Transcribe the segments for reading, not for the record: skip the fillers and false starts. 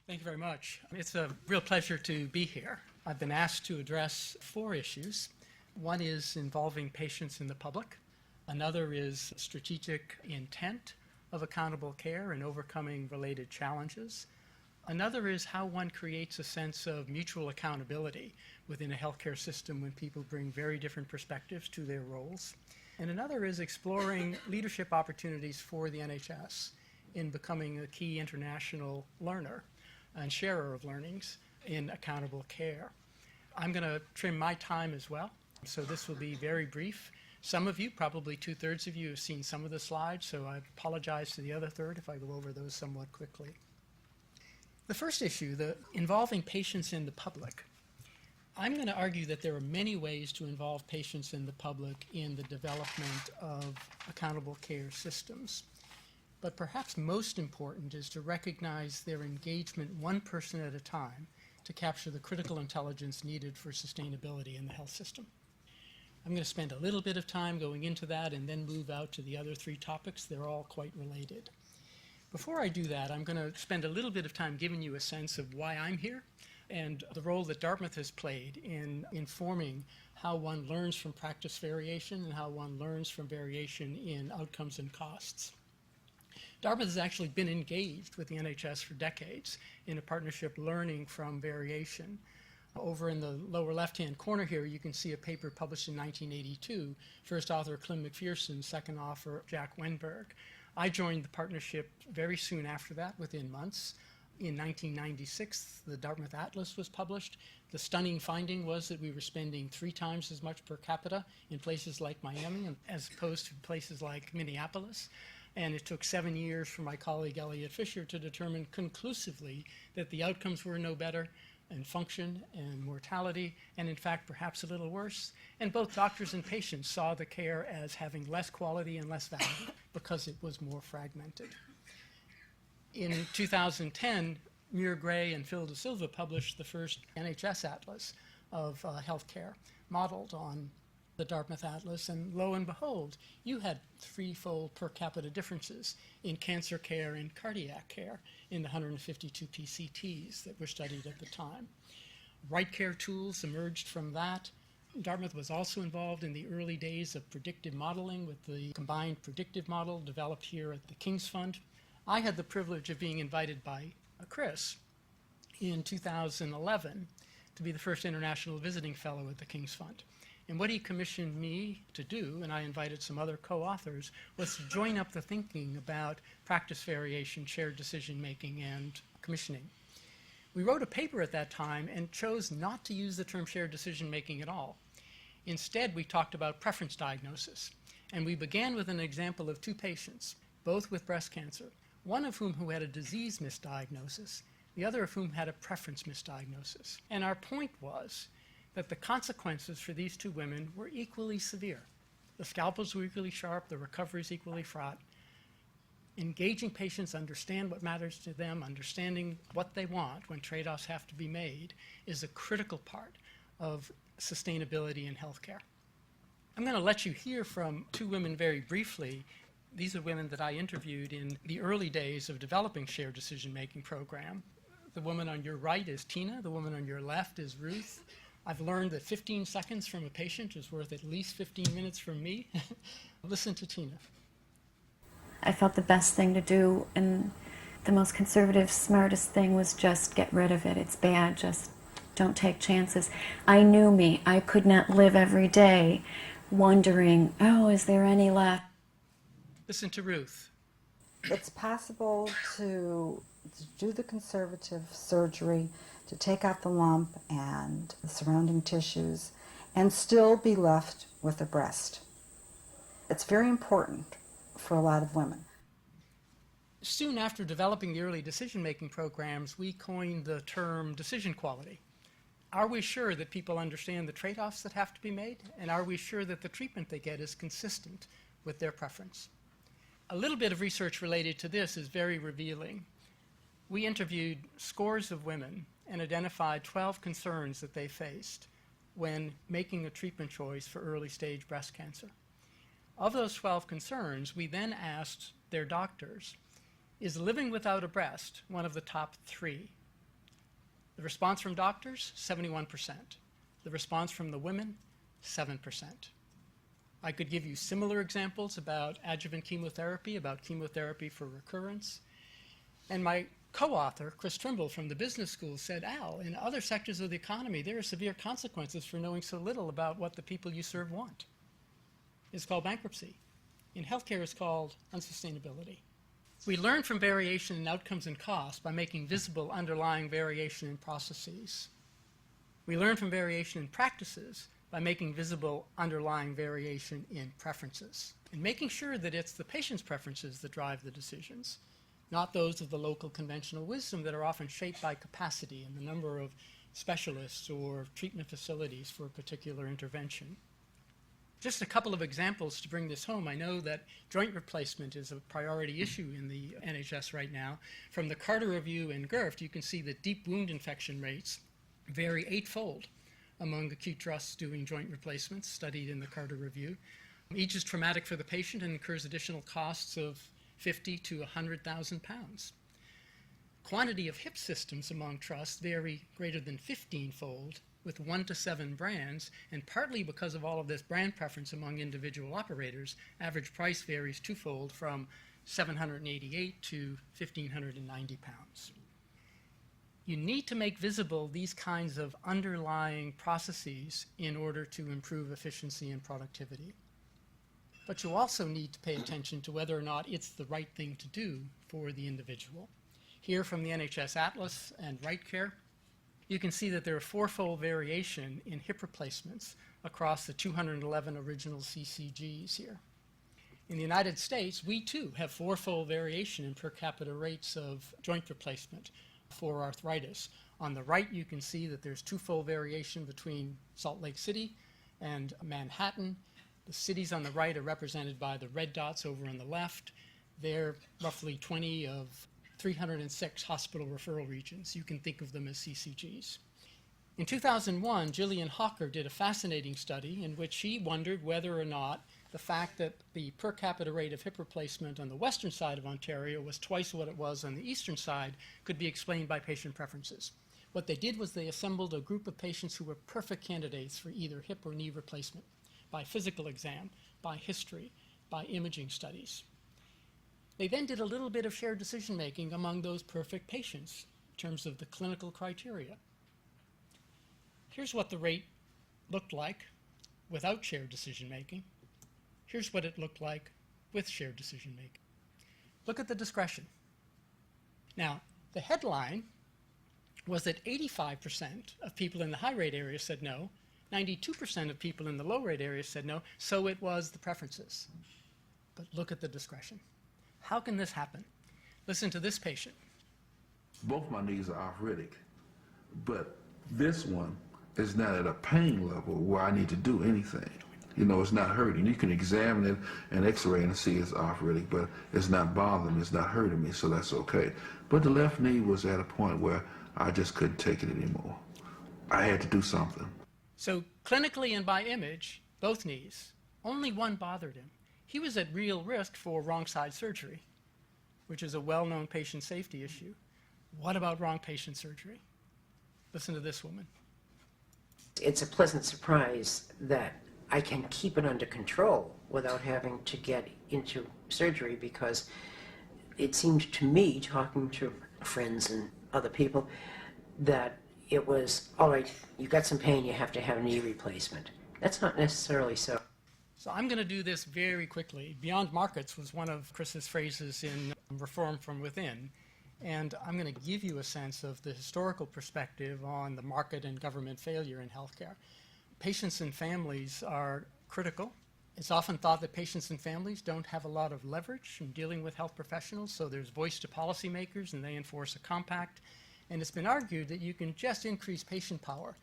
Thank you very much. It's a real pleasure to be here. I've been asked to address 4 issues. One is involving patients in the public. Another is strategic intent of accountable care and overcoming related challenges. Another is how one creates a sense of mutual accountability within a healthcare system when people bring very different perspectives to their roles. And another is exploring leadership opportunities for the NHS in becoming a key international learner and sharer of learnings in accountable care. I'm going to trim my time as well, so this will be very brief. Some of you, probably 2/3 of you, have seen some of the slides, so I apologize to the other third if I go over those somewhat quickly. The first issue, involving patients in the public. I'm going to argue that there are many ways to involve patients in the public in the development of accountable care systems. But perhaps most important is to recognize their engagement one person at a time to capture the critical intelligence needed for sustainability in the health system. I'm going to spend a little bit of time going into that and then move out to the other 3 topics. They're all quite related. Before I do that, I'm going to spend a little bit of time giving you a sense of why I'm here and the role that Dartmouth has played in informing how one learns from practice variation and how one learns from variation in outcomes and costs. Dartmouth has actually been engaged with the NHS for decades in a partnership learning from variation. Over in the lower left-hand corner here, you can see a paper published in 1982, first author Clem McPherson, second author Jack Wenberg. I joined the partnership very soon after that, within months. In 1996, the Dartmouth Atlas was published. The stunning finding was that we were spending 3 times as much per capita in places like Miami as opposed to places like Minneapolis. And it took 7 years for my colleague Elliot Fisher to determine conclusively that the outcomes were no better in function and mortality, and in fact perhaps a little worse. And both doctors and patients saw the care as having less quality and less value because it was more fragmented. In 2010, Muir Gray and Phil De Silva published the first NHS Atlas of healthcare, modeled on the Dartmouth Atlas, and lo and behold, you had 3-fold per capita differences in cancer care and cardiac care in the 152 PCTs that were studied at the time. Right care tools emerged from that. Dartmouth was also involved in the early days of predictive modeling with the combined predictive model developed here at the King's Fund. I had the privilege of being invited by Chris in 2011 to be the first international visiting fellow at the King's Fund. And what he commissioned me to do, and I invited some other co-authors, was to join up the thinking about practice variation, shared decision-making, and commissioning. We wrote a paper at that time and chose not to use the term shared decision-making at all. Instead, we talked about preference diagnosis. And we began with an example of 2 patients, both with breast cancer, one of whom who had a disease misdiagnosis, the other of whom had a preference misdiagnosis. And our point was that the consequences for these 2 women were equally severe. The scalpels were equally sharp, the recovery is equally fraught. Engaging patients understand what matters to them, understanding what they want when trade-offs have to be made, is a critical part of sustainability in healthcare. I'm going to let you hear from 2 women very briefly. These are women that I interviewed in the early days of developing shared decision-making program. The woman on your right is Tina, the woman on your left is Ruth. I've learned that 15 seconds from a patient is worth at least 15 minutes from me. Listen to Tina. I felt the best thing to do and the most conservative, smartest thing was just get rid of it. It's bad, just don't take chances. I knew me. I could not live every day wondering, oh, is there any left? Listen to Ruth. It's possible to do the conservative surgery, to take out the lump and the surrounding tissues, and still be left with a breast. It's very important for a lot of women. Soon after developing the early decision-making programs, we coined the term decision quality. Are we sure that people understand the trade-offs that have to be made? And are we sure that the treatment they get is consistent with their preference? A little bit of research related to this is very revealing. We interviewed scores of women and identified 12 concerns that they faced when making a treatment choice for early-stage breast cancer. Of those 12 concerns, we then asked their doctors, is living without a breast one of the top 3 The response from doctors, 71%. The response from the women, 7%. I could give you similar examples about adjuvant chemotherapy, about chemotherapy for recurrence. And my co-author, Chris Trimble from the business school, said, Al, in other sectors of the economy, there are severe consequences for knowing so little about what the people you serve want. It's called bankruptcy. In healthcare, it's called unsustainability. We learn from variation in outcomes and costs by making visible underlying variation in processes. We learn from variation in practices by making visible underlying variation in preferences and making sure that it's the patient's preferences that drive the decisions, not those of the local conventional wisdom that are often shaped by capacity and the number of specialists or treatment facilities for a particular intervention. Just a couple of examples to bring this home. I know that joint replacement is a priority issue in the NHS right now. From the Carter Review and GIRFT, you can see that deep wound infection rates vary 8-fold among acute trusts doing joint replacements studied in the Carter Review. Each is traumatic for the patient and incurs additional costs of 50 to 100,000 pounds. Quantity of hip systems among trusts vary greater than 15-fold with 1 to 7 brands, and partly because of all of this brand preference among individual operators, average price varies 2-fold from 788 to 1,590 pounds. You need to make visible these kinds of underlying processes in order to improve efficiency and productivity. But you also need to pay attention to whether or not it's the right thing to do for the individual. Here from the NHS Atlas and Right Care, you can see that there are 4-fold variation in hip replacements across the 211 original CCGs here. In the United States, we too have 4-fold variation in per capita rates of joint replacement for arthritis. On the right, you can see that there's 2-fold variation between Salt Lake City and Manhattan. The cities on the right are represented by the red dots over on the left. They're roughly 20 of 306 hospital referral regions. You can think of them as CCGs. In 2001, Gillian Hawker did a fascinating study in which she wondered whether or not the fact that the per capita rate of hip replacement on the western side of Ontario was twice what it was on the eastern side could be explained by patient preferences. What they did was they assembled a group of patients who were perfect candidates for either hip or knee replacement by physical exam, by history, by imaging studies. They then did a little bit of shared decision making among those perfect patients in terms of the clinical criteria. Here's what the rate looked like without shared decision making. Here's what it looked like with shared decision making. Look at the discretion. Now, the headline was that 85% of people in the high rate area said no, 92% of people in the low rate area said no, so it was the preferences. But look at the discretion. How can this happen? Listen to this patient. Both my knees are arthritic, but this one is not at a pain level where I need to do anything. You know, it's not hurting. You can examine it and x-ray and see it's arthritic, but it's not bothering me, it's not hurting me, so that's okay. But the left knee was at a point where I just couldn't take it anymore. I had to do something. So clinically and by image, both knees, only one bothered him. He was at real risk for wrong side surgery, which is a well-known patient safety issue. What about wrong patient surgery? Listen to this woman. It's a pleasant surprise that I can keep it under control without having to get into surgery, because it seemed to me, talking to friends and other people, that it was, all right, you got some pain, you have to have a knee replacement. That's not necessarily so. So I'm going to do this very quickly. Beyond markets was one of Chris's phrases in Reform from Within. And I'm going to give you a sense of the historical perspective on the market and government failure in healthcare. Patients and families are critical. It's often thought that patients and families don't have a lot of leverage in dealing with health professionals, so there's voice to policymakers and they enforce a compact. And it's been argued that you can just increase patient power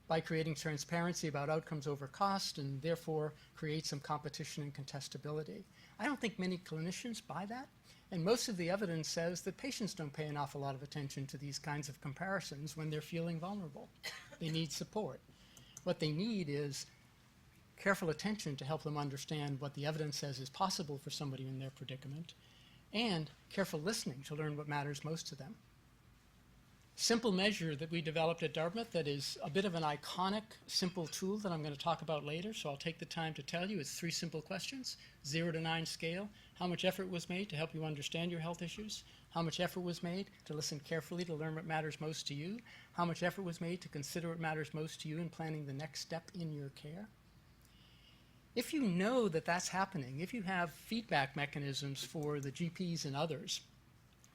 by creating transparency about outcomes over cost and therefore create some competition and contestability. I don't think many clinicians buy that, and most of the evidence says that patients don't pay an awful lot of attention to these kinds of comparisons when they're feeling vulnerable. They need support. What they need is careful attention to help them understand what the evidence says is possible for somebody in their predicament, and careful listening to learn what matters most to them. simple measure that we developed at Dartmouth that is a bit of an iconic, simple tool that I'm going to talk about later, so I'll take the time to tell you. It's 3 simple questions, 0 to 9 scale. How much effort was made to help you understand your health issues? How much effort was made to listen carefully to learn what matters most to you? How much effort was made to consider what matters most to you in planning the next step in your care? If you know that that's happening, if you have feedback mechanisms for the GPs and others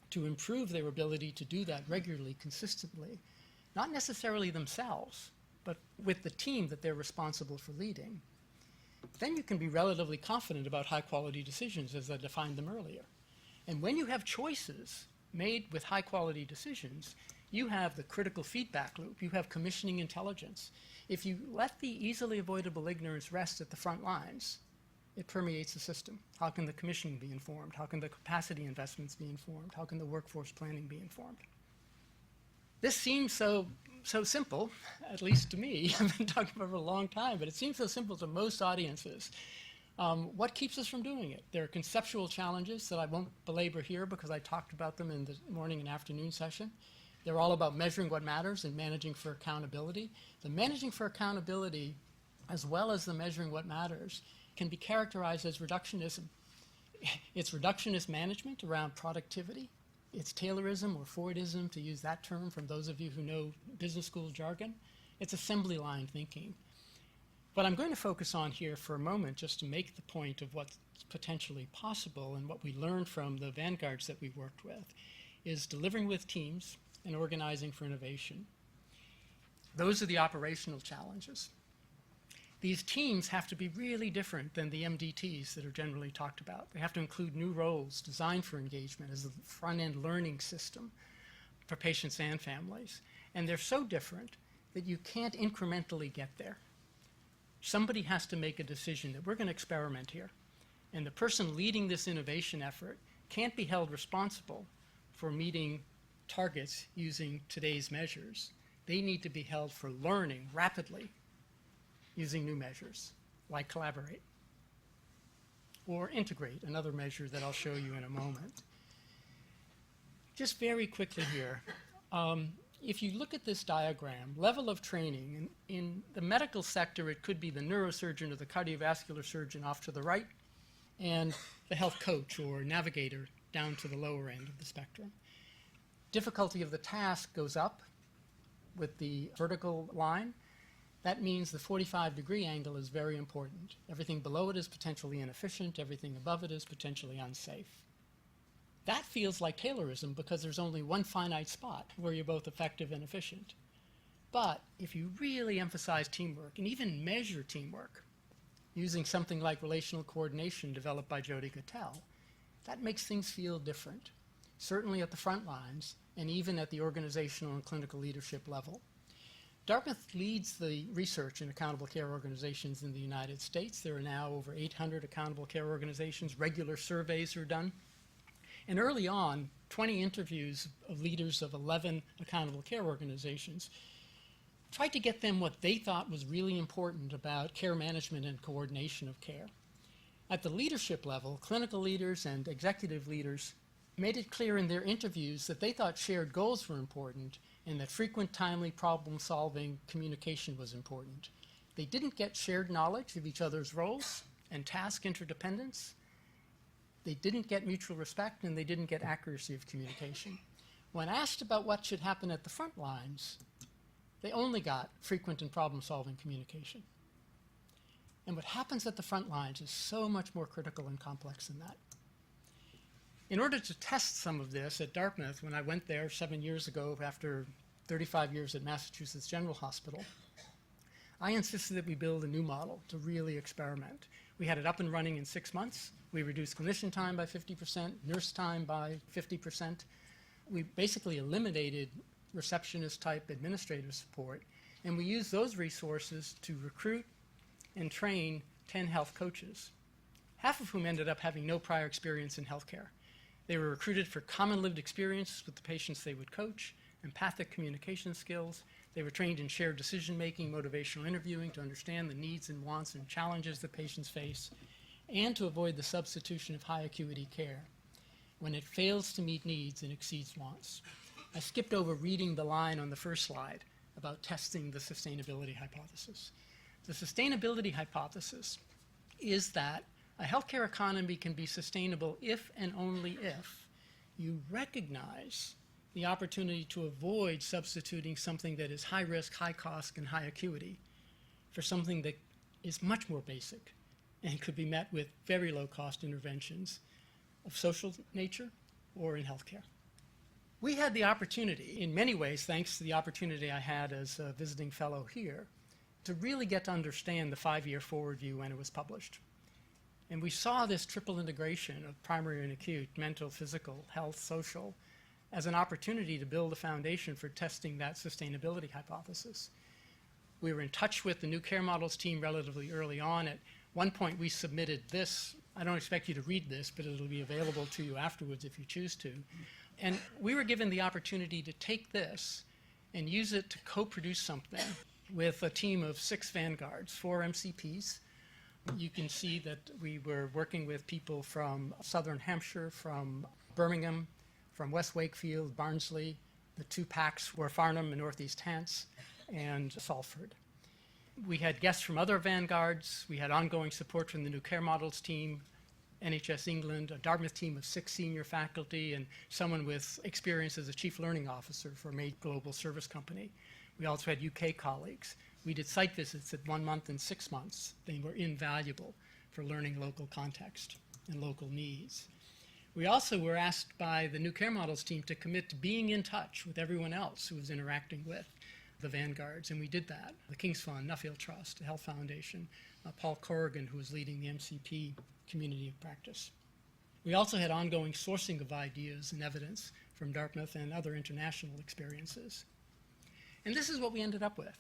to improve their ability to do that regularly, consistently, not necessarily themselves, but with the team that they're responsible for leading, then you can be relatively confident about high-quality decisions as I defined them earlier. And when you have choices made with high-quality decisions, you have the critical feedback loop. You have commissioning intelligence. If you let the easily avoidable ignorance rest at the front lines, it permeates the system. How can the commissioning be informed? How can the capacity investments be informed? How can the workforce planning be informed? This seems so simple, at least to me. I've been talking about it for a long time, but it seems so simple to most audiences. What keeps us from doing it? There are conceptual challenges that I won't belabor here because I talked about them in the morning and afternoon session. They're all about measuring what matters and managing for accountability. The managing for accountability, as well as the measuring what matters, can be characterized as reductionism. It's reductionist management around productivity. It's Taylorism or Fordism, to use that term from those of you who know business school jargon. It's assembly line thinking. What I'm going to focus on here for a moment, just to make the point of what's potentially possible and what we learned from the Vanguards that we worked with, is delivering with teams and organizing for innovation. Those are the operational challenges. These teams have to be really different than the MDTs that are generally talked about. They have to include new roles designed for engagement as a front-end learning system for patients and families. And they're so different that you can't incrementally get there. Somebody has to make a decision that we're going to experiment here. And the person leading this innovation effort can't be held responsible for meeting targets using today's measures. They need to be held for learning rapidly using new measures, like collaborate or integrate, another measure that I'll show you in a moment. Just very quickly here, if you look at this diagram, level of training, in the medical sector, it could be the neurosurgeon or the cardiovascular surgeon off to the right, and the health coach or navigator down to the lower end of the spectrum. Difficulty of the task goes up with the vertical line. That means the 45-degree angle is very important. Everything below it is potentially inefficient. Everything above it is potentially unsafe. That feels like Taylorism because there's only one finite spot where you're both effective and efficient. But if you really emphasize teamwork and even measure teamwork using something like relational coordination developed by Jodi Cattell, that makes things feel different, certainly at the front lines and even at the organizational and clinical leadership level. Dartmouth leads the research in accountable care organizations in the United States. There are now over 800 accountable care organizations. Regular surveys are done. And early on, 20 interviews of leaders of 11 accountable care organizations tried to get them what they thought was really important about care management and coordination of care. At the leadership level, clinical leaders and executive leaders made it clear in their interviews that they thought shared goals were important and that frequent, timely, problem-solving communication was important. They didn't get shared knowledge of each other's roles and task interdependence. They didn't get mutual respect, and they didn't get accuracy of communication. When asked about what should happen at the front lines, they only got frequent and problem-solving communication. And what happens at the front lines is so much more critical and complex than that. In order to test some of this at Dartmouth, when I went there 7 years ago after 35 years at Massachusetts General Hospital, I insisted that we build a new model to really experiment. We had it up and running in 6 months. We reduced clinician time by 50%, nurse time by 50%. We basically eliminated receptionist-type administrative support, and we used those resources to recruit and train 10 health coaches, half of whom ended up having no prior experience in healthcare. They were recruited for common lived experiences with the patients they would coach, empathic communication skills. They were trained in shared decision-making, motivational interviewing to understand the needs and wants and challenges that patients face, and to avoid the substitution of high acuity care when it fails to meet needs and exceeds wants. I skipped over reading the line on the first slide about testing the sustainability hypothesis. The sustainability hypothesis is that a healthcare economy can be sustainable if and only if you recognize the opportunity to avoid substituting something that is high risk, high cost, and high acuity for something that is much more basic and could be met with very low cost interventions of social nature or in healthcare. We had the opportunity, in many ways, thanks to the opportunity I had as a visiting fellow here, to really get to understand the 5-year forward view when it was published. And we saw this triple integration of primary and acute, mental, physical, health, social, as an opportunity to build a foundation for testing that sustainability hypothesis. We were in touch with the new care models team relatively early on. At one point, we submitted this. I don't expect you to read this, but it'll be available to you afterwards if you choose to. And we were given the opportunity to take this and use it to co-produce something with a team of 6 Vanguards, 4 MCPs. You can see that we were working with people from Southern Hampshire, from Birmingham, from West Wakefield, Barnsley. The 2 PACs were Farnham and Northeast Hants, and Salford. We had guests from other Vanguards. We had ongoing support from the new care models team, NHS England, a Dartmouth team of 6 senior faculty, and someone with experience as a chief learning officer for a major global service company. We also had UK colleagues. We did site visits at 1 month and 6 months. They were invaluable for learning local context and local needs. We also were asked by the new care models team to commit to being in touch with everyone else who was interacting with the Vanguards, and we did that. The King's Fund, Nuffield Trust, the Health Foundation, Paul Corrigan, who was leading the MCP community of practice. We also had ongoing sourcing of ideas and evidence from Dartmouth and other international experiences. And this is what we ended up with.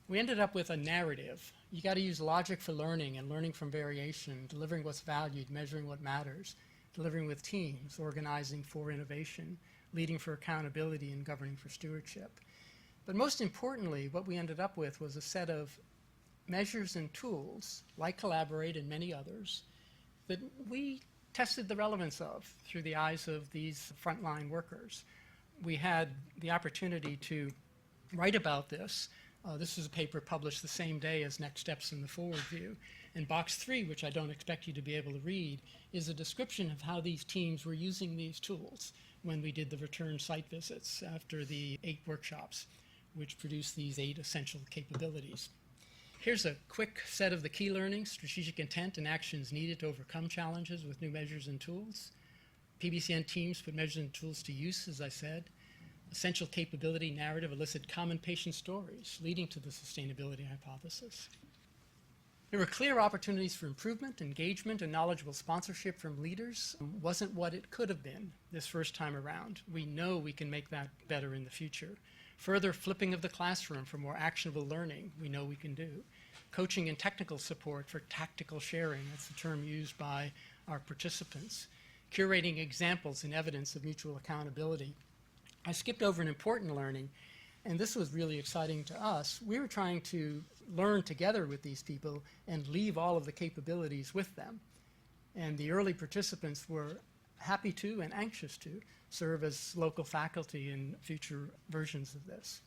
We ended up with a narrative. You got to use logic for learning and learning from variation, delivering what's valued, measuring what matters, delivering with teams, organizing for innovation, leading for accountability, and governing for stewardship. But most importantly, what we ended up with was a set of measures and tools, like Collaborate and many others, that we tested the relevance of through the eyes of these frontline workers. We had the opportunity to write about this. This was a paper published the same day as Next Steps in the Forward View. And box 3, which I don't expect you to be able to read, is a description of how these teams were using these tools when we did the return site visits after the 8 workshops, which produced these 8 essential capabilities. Here's a quick set of the key learnings: strategic intent and actions needed to overcome challenges with new measures and tools. PBCN teams put measures and tools to use, as I said. Essential capability narrative elicit common patient stories leading to the sustainability hypothesis. There were clear opportunities for improvement, engagement, and knowledgeable sponsorship from leaders. Wasn't what it could have been this first time around. We know we can make that better in the future. Further flipping of the classroom for more actionable learning, we know we can do. Coaching and technical support for tactical sharing, that's the term used by our participants. Curating examples and evidence of mutual accountability. I skipped over an important learning, and this was really exciting to us. We were trying to learn together with these people and leave all of the capabilities with them. And the early participants were happy to and anxious to serve as local faculty in future versions of this.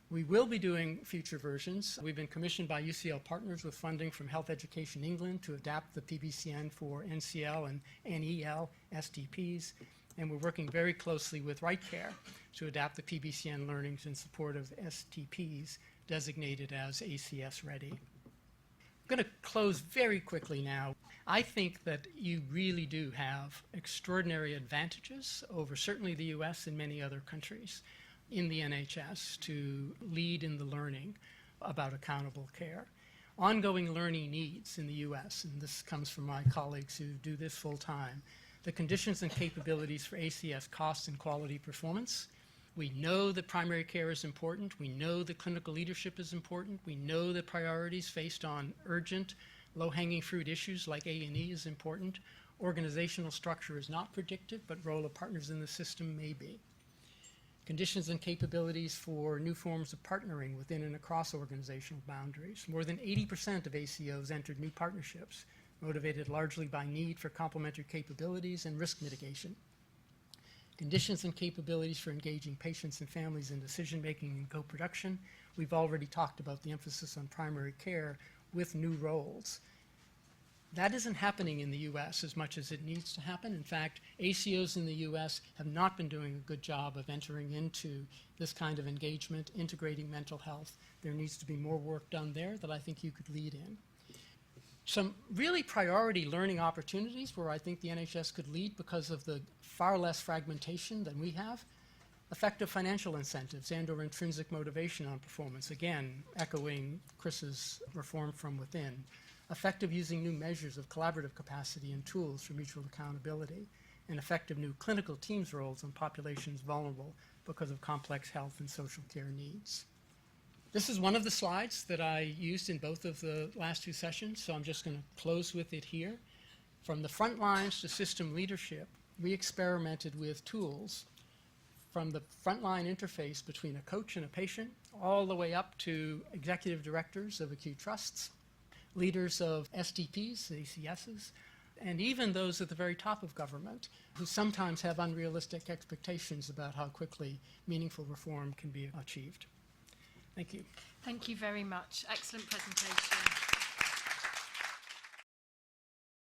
We will be doing future versions. We've been commissioned by UCL Partners with funding from Health Education England to adapt the PBCN for NCL and NEL STPs. And we're working very closely with Right Care to adapt the PBCN learnings in support of STPs designated as ACS ready. I'm going to close very quickly now. I think that you really do have extraordinary advantages over certainly the US and many other countries in the NHS to lead in the learning about accountable care. Ongoing learning needs in the US, and this comes from my colleagues who do this full time, the conditions and capabilities for ACS cost and quality performance. We know that primary care is important. We know that clinical leadership is important. We know that priorities based on urgent, low-hanging fruit issues like A&E is important. Organizational structure is not predictive, but role of partners in the system may be. Conditions and capabilities for new forms of partnering within and across organizational boundaries. More than 80% of ACOs entered new partnerships, motivated largely by need for complementary capabilities and risk mitigation. conditions and capabilities for engaging patients and families in decision-making and co-production. We've already talked about the emphasis on primary care with new roles. That isn't happening in the U.S. as much as it needs to happen. In fact, ACOs in the U.S. have not been doing a good job of entering into this kind of engagement, integrating mental health. There needs to be more work done there that I think you could lead in. Some really priority learning opportunities where I think the NHS could lead because of the far less fragmentation than we have. Effective financial incentives and/or intrinsic motivation on performance, again, echoing Chris's reform from within. Effective using new measures of collaborative capacity and tools for mutual accountability, and effective new clinical teams roles on populations vulnerable because of complex health and social care needs. This is one of the slides that I used in both of the last two sessions, so I'm just going to close with it here. From the front lines to system leadership, we experimented with tools from the frontline interface between a coach and a patient, all the way up to executive directors of acute trusts, leaders of SDPs, ACSs, and even those at the very top of government who sometimes have unrealistic expectations about how quickly meaningful reform can be achieved. Thank you. Thank you very much. Excellent presentation.